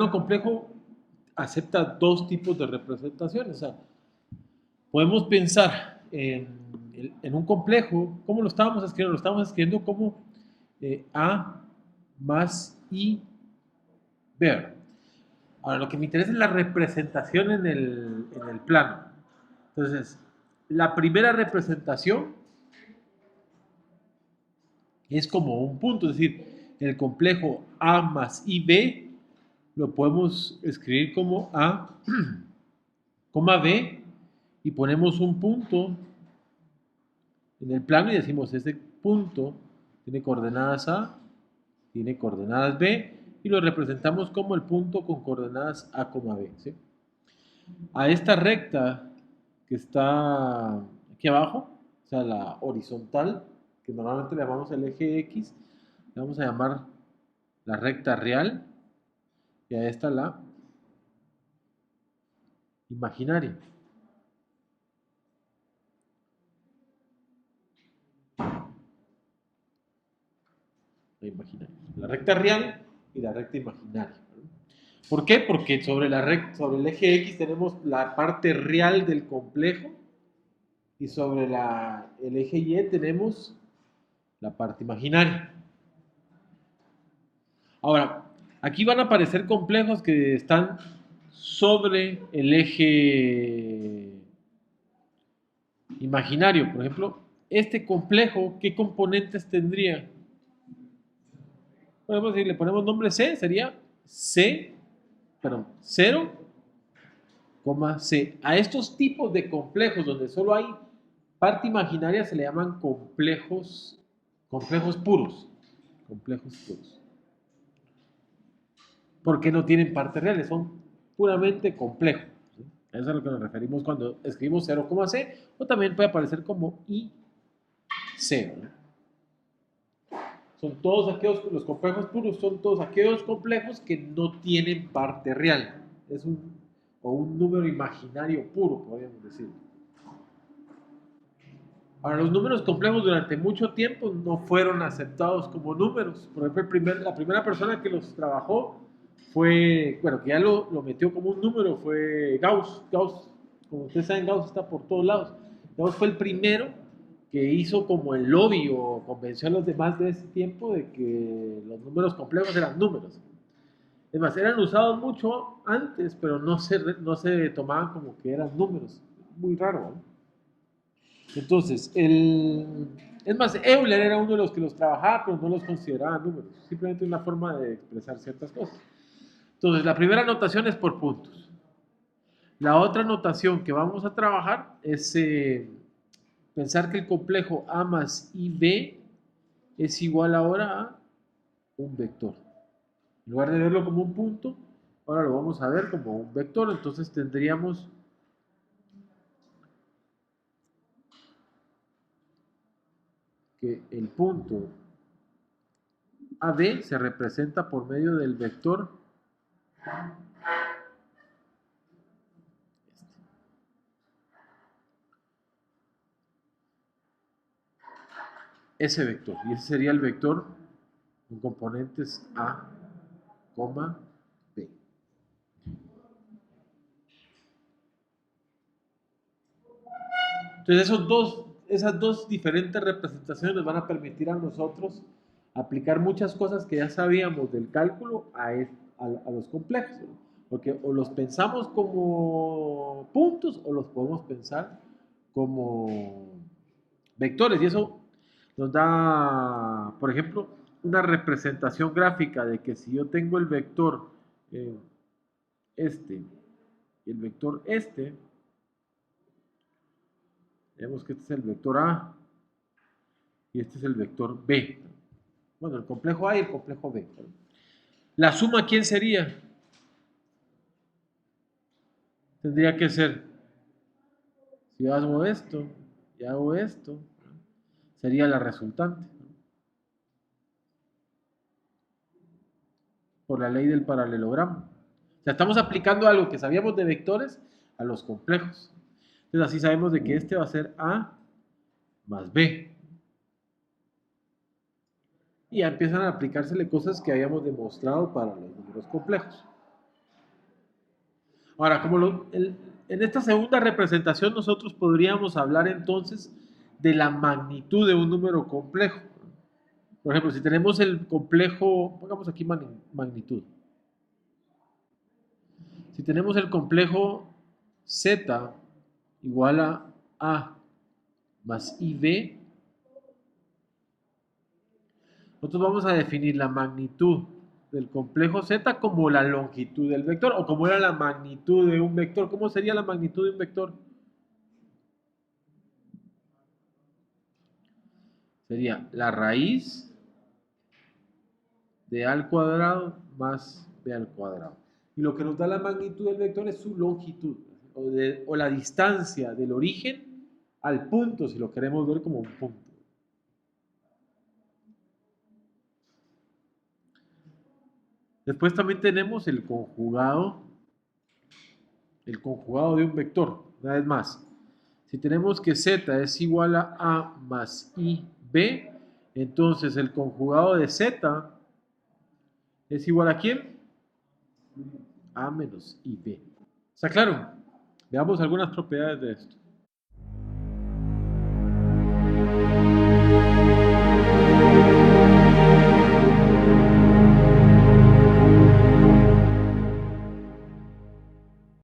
plano complejo acepta dos tipos de representaciones. O sea, podemos pensar en un complejo, ¿cómo lo estábamos escribiendo? Lo estábamos escribiendo como A más I ver. Ahora, lo que me interesa es la representación en el plano. Entonces, la primera representación es como un punto, es decir, el complejo A más IB lo podemos escribir como A, coma B, y ponemos un punto en el plano y decimos, este punto tiene coordenadas A, tiene coordenadas B, y lo representamos como el punto con coordenadas A, B. ¿Sí? A esta recta que está aquí abajo, o sea, la horizontal, que normalmente le llamamos el eje X, le vamos a llamar la recta real, y a esta la imaginaria. La recta real y la recta imaginaria. ¿Por qué? Porque sobre el eje X tenemos la parte real del complejo y sobre el eje Y tenemos la parte imaginaria. Ahora, aquí van a aparecer complejos que están sobre el eje imaginario. Por ejemplo, este complejo, ¿qué componentes tendría? Por ejemplo, si le ponemos nombre C, sería C, perdón, 0, C. A estos tipos de complejos donde solo hay parte imaginaria se le llaman complejos puros. Complejos puros. Porque no tienen partes reales, son puramente complejos. ¿Sí? Eso es a lo que nos referimos cuando escribimos 0, C, o también puede aparecer como IC. ¿No? Son todos aquellos, los complejos puros son todos aquellos complejos que no tienen parte real. Es un número imaginario puro, podríamos decir. Ahora, los números complejos durante mucho tiempo no fueron aceptados como números. Por ejemplo, la primera persona que los trabajó fue, bueno, que ya lo metió como un número, fue Gauss. Gauss, como ustedes saben, Gauss está por todos lados. Gauss fue el primero que hizo como el lobby o convenció a los demás de ese tiempo de que los números complejos eran números. Es más, eran usados mucho antes, pero no se tomaban como que eran números. Muy raro, ¿no? Entonces, es más, Euler era uno de los que los trabajaba, pero no los consideraba números. Simplemente una forma de expresar ciertas cosas. Entonces, la primera notación es por puntos. La otra notación que vamos a trabajar es pensar que el complejo A más IB es igual ahora a un vector. En lugar de verlo como un punto, ahora lo vamos a ver como un vector. Entonces tendríamos que el punto AB se representa por medio del vector ese vector, y ese sería el vector con componentes A, B. Entonces esas dos diferentes representaciones nos van a permitir a nosotros aplicar muchas cosas que ya sabíamos del cálculo a los complejos, ¿no? Porque o los pensamos como puntos o los podemos pensar como vectores, y eso nos da, por ejemplo, una representación gráfica de que si yo tengo el vector este y el vector este, vemos que este es el vector A y este es el vector B. Bueno, el complejo A y el complejo B. La suma, ¿quién sería? Tendría que ser, si hago esto y hago esto, sería la resultante. Por la ley del paralelogramo. O sea, estamos aplicando algo que sabíamos de vectores a los complejos. Entonces así sabemos de que este va a ser A más B. Y ya empiezan a aplicársele cosas que habíamos demostrado para los números complejos. Ahora, en esta segunda representación nosotros podríamos hablar entonces de la magnitud de un número complejo. Por ejemplo, si tenemos el complejo, pongamos aquí magnitud. Si tenemos el complejo Z igual a A más IB, nosotros vamos a definir la magnitud del complejo Z como la longitud del vector, o como era la magnitud de un vector. ¿Cómo sería la magnitud de un vector? Sería la raíz de A al cuadrado más B al cuadrado. Y lo que nos da la magnitud del vector es su longitud, o la distancia del origen al punto, si lo queremos ver como un punto. Después también tenemos el conjugado de un vector. Una vez más, si tenemos que z es igual a más ib, entonces el conjugado de z es igual a ¿quién? A menos ib. ¿Está claro? Veamos algunas propiedades de esto.